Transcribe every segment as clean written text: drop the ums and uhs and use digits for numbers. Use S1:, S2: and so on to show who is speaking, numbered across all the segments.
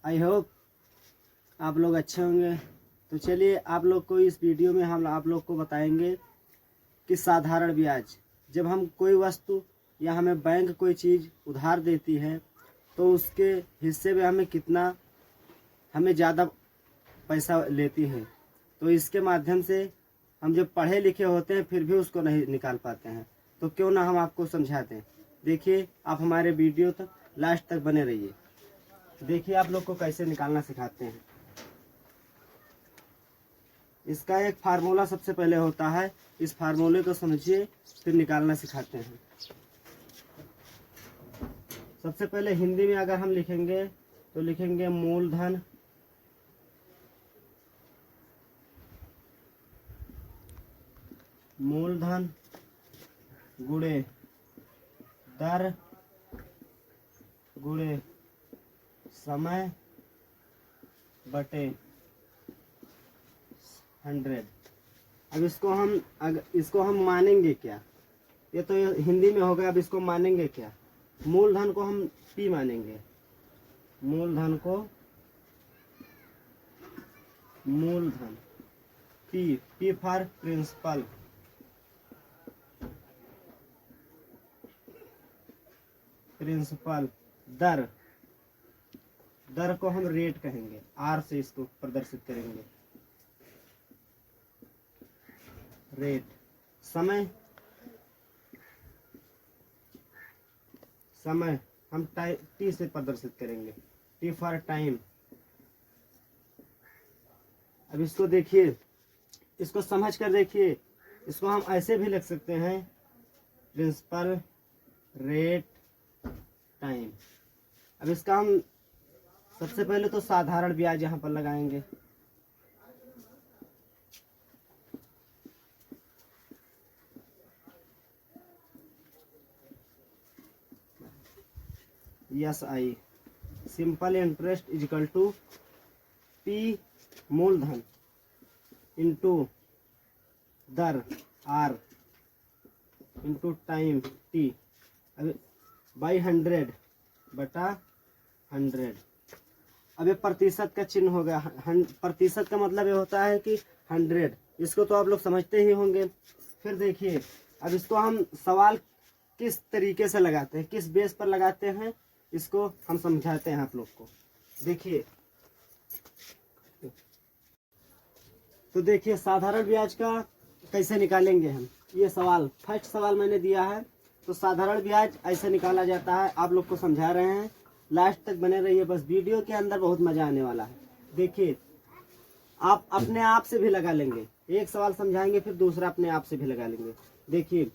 S1: I hope आप लोग अच्छे होंगे। तो चलिए आप लोग को इस वीडियो में हम आप लोग को बताएंगे कि साधारण ब्याज, जब हम कोई वस्तु या हमें बैंक कोई चीज़ उधार देती है तो उसके हिस्से में हमें ज़्यादा पैसा लेती है। तो इसके माध्यम से हम जब पढ़े लिखे होते हैं फिर भी उसको नहीं निकाल पाते हैं, तो क्यों ना हम आपको समझाते हैं। देखिए आप हमारे वीडियो तक लास्ट तक बने रहिए। देखिए आप लोग को कैसे निकालना सिखाते हैं। इसका एक फार्मूला सबसे पहले होता है, इस फार्मूले को समझिए फिर निकालना सिखाते हैं। सबसे पहले हिंदी में अगर हम लिखेंगे तो लिखेंगे मूलधन गुणे दर गुणे समय बटे 100। अब इसको हम मानेंगे क्या, ये तो हिंदी में हो गया। अब इसको मानेंगे क्या, मूलधन को हम P मानेंगे। मूलधन P फॉर प्रिंसिपल। दर को हम रेट कहेंगे, R से इसको प्रदर्शित करेंगे, रेट। समय हम T से प्रदर्शित करेंगे, T फॉर टाइम। अब इसको देखिए, इसको समझ कर देखिए, इसको हम ऐसे भी लिख सकते हैं, प्रिंसिपल रेट टाइम। अब इसका हम सबसे पहले तो साधारण ब्याज यहाँ पर लगाएंगे। SI simple interest is equal to P मूलधन इंटू दर R इंटू टाइम T। अब बाई 100 बटा 100। अब ये प्रतिशत का चिन्ह हो गया। प्रतिशत का मतलब ये होता है कि 100, इसको तो आप लोग समझते ही होंगे। फिर देखिए अब इसको हम सवाल किस तरीके से लगाते हैं, किस बेस पर लगाते हैं, इसको हम समझाते हैं आप लोग को। देखिए तो देखिए साधारण ब्याज का कैसे निकालेंगे हम। ये सवाल फर्स्ट सवाल मैंने दिया है। तो साधारण ब्याज ऐसे निकाला जाता है, आप लोग को समझा रहे हैं। लास्ट तक बने रहिए, बस वीडियो के अंदर बहुत मजा आने वाला है। देखिए आप अपने आप से भी लगा लेंगे, एक सवाल समझाएंगे फिर दूसरा अपने आप से भी लगा लेंगे। देखिए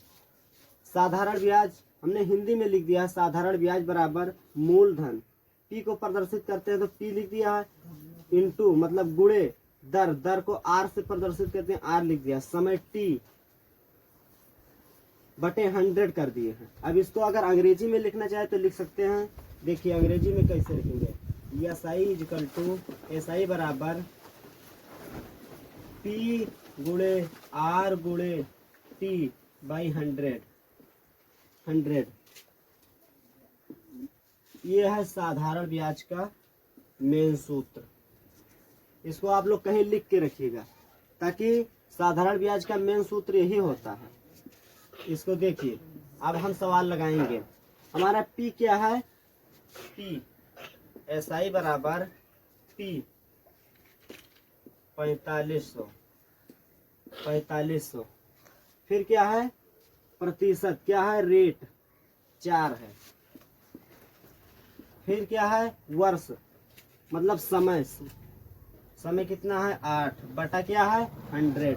S1: साधारण ब्याज हमने हिंदी में लिख दिया है, साधारण ब्याज बराबर मूलधन P को प्रदर्शित करते हैं तो P लिख दिया है, इंटू मतलब गुणे दर को R से प्रदर्शित करते हैं, R लिख दिया, समय T बटे 100 कर दिए हैं। अब इसको अगर अंग्रेजी में लिखना चाहे तो लिख सकते हैं। देखिए अंग्रेजी में कैसे लिखेंगे, SI बराबर P गुणे R गुणे T बाई 100। ये है साधारण ब्याज का मेन सूत्र। इसको आप लोग कहीं लिख के रखिएगा, ताकि साधारण ब्याज का मेन सूत्र यही होता है। इसको देखिए अब हम सवाल लगाएंगे। हमारा P क्या है, P SI बराबर P 4500। फिर क्या है, प्रतिशत क्या है, रेट 4 है। फिर क्या है, वर्ष मतलब समय कितना है 8 बटा क्या है 100।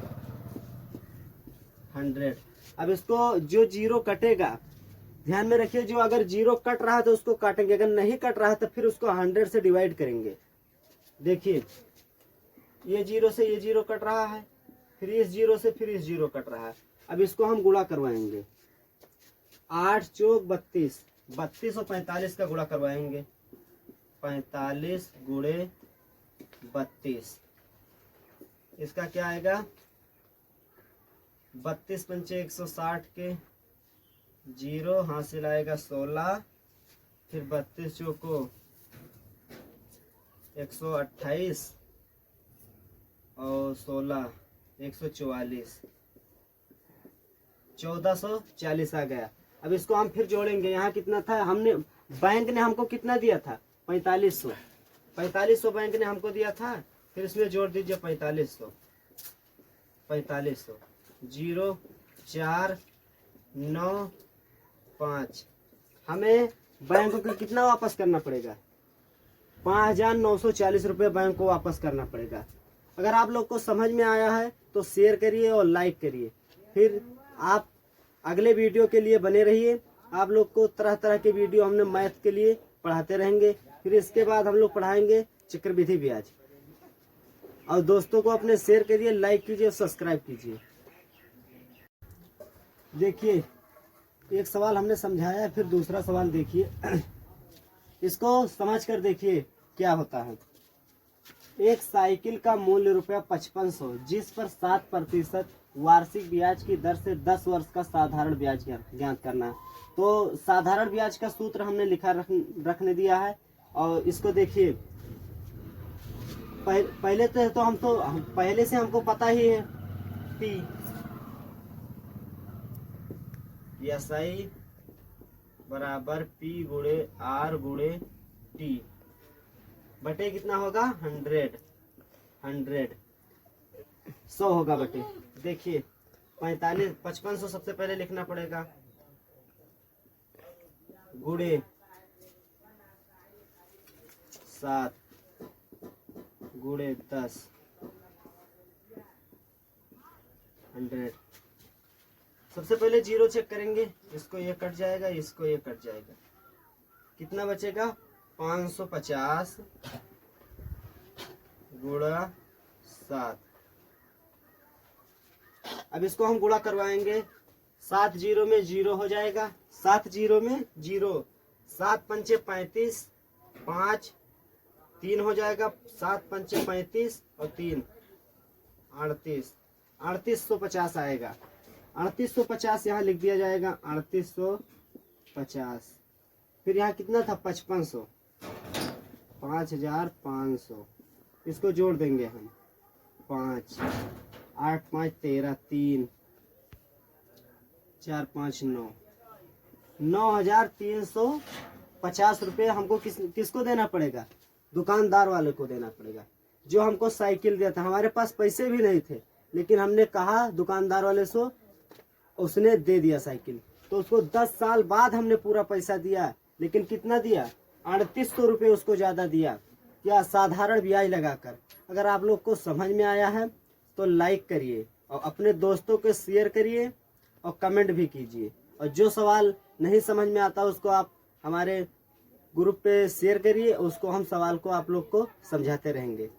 S1: अब इसको जो जीरो कटेगा ध्यान में रखिए, जो अगर जीरो कट रहा है तो उसको काटेंगे, अगर नहीं कट रहा है तो फिर उसको 100 से डिवाइड करेंगे। देखिए ये जीरो से ये जीरो कट रहा है, फिर इस जीरो से फिर इस जीरो कट रहा है। अब इसको हम गुणा करवाएंगे, 8 चौक 32, 32 और 45 का गुणा करवाएंगे, 45 गुणे 32। इसका क्या आएगा, 32 पंचे 160 के जीरो, हासिल आएगा 16, फिर 32 चौको 128 और 16 144 1440 आ गया। अब इसको हम फिर जोड़ेंगे। यहाँ कितना था, हमने बैंक ने हमको कितना दिया था 4500 बैंक ने हमको दिया था। फिर इसमें जोड़ दीजिए 4500 0495। हमें बैंक को कितना वापस करना पड़ेगा, 5940 रुपये बैंक को वापस करना पड़ेगा। अगर आप लोग को समझ में आया है तो शेयर करिए और लाइक करिए। फिर आप अगले वीडियो के लिए बने रहिए। आप लोग को तरह तरह के वीडियो हमने मैथ के लिए पढ़ाते रहेंगे। फिर इसके बाद हम लोग पढ़ाएंगे चक्रवृद्धि ब्याज। और दोस्तों को अपने शेयर करिए, लाइक कीजिए, सब्सक्राइब कीजिए। देखिए एक सवाल हमने समझाया, फिर दूसरा सवाल देखिए। इसको समझ कर देखिए क्या होता है। एक साइकिल का मूल्य ₹5500 जिस पर 7% वार्षिक ब्याज की दर से 10 वर्ष का साधारण ब्याज ज्ञात करना है। तो साधारण ब्याज का सूत्र हमने लिखा रखने दिया है। और इसको देखिए, पहले तो हम पहले से हमको पता ही है P SI बराबर P गुणे R गुणे T बटे कितना होगा 100 होगा बटे। देखिए 5500 सबसे पहले लिखना पड़ेगा, गुणे 7 गुणे 10 100। सबसे पहले जीरो चेक करेंगे, इसको ये कट जाएगा, इसको ये कट जाएगा, कितना बचेगा 550 गुणा 7। अब इसको हम गुणा करवाएंगे, 7 जीरो में 0 हो जाएगा, 7 जीरो में 0, 7 पंचे 35, 5 3 हो जाएगा, 7 पंचे 35 और 3 38, 3850 आएगा। 3850 यहाँ लिख दिया जाएगा, 3850। फिर यहाँ कितना था 5500, 5500। इसको जोड़ देंगे हम, 5 8 5 13 3 4 5 9 9350 रुपये हमको किसको देना पड़ेगा, दुकानदार वाले को देना पड़ेगा जो हमको साइकिल दिया था। हमारे पास पैसे भी नहीं थे, लेकिन हमने कहा दुकानदार वाले से, उसने दे दिया साइकिल। तो उसको 10 साल बाद हमने पूरा पैसा दिया, लेकिन कितना दिया 3800 रुपये उसको ज़्यादा दिया, क्या साधारण ब्याज लगाकर। अगर आप लोग को समझ में आया है तो लाइक करिए और अपने दोस्तों को शेयर करिए और कमेंट भी कीजिए। और जो सवाल नहीं समझ में आता उसको आप हमारे ग्रुप पे शेयर करिए, उसको हम सवाल को आप लोग को समझाते रहेंगे।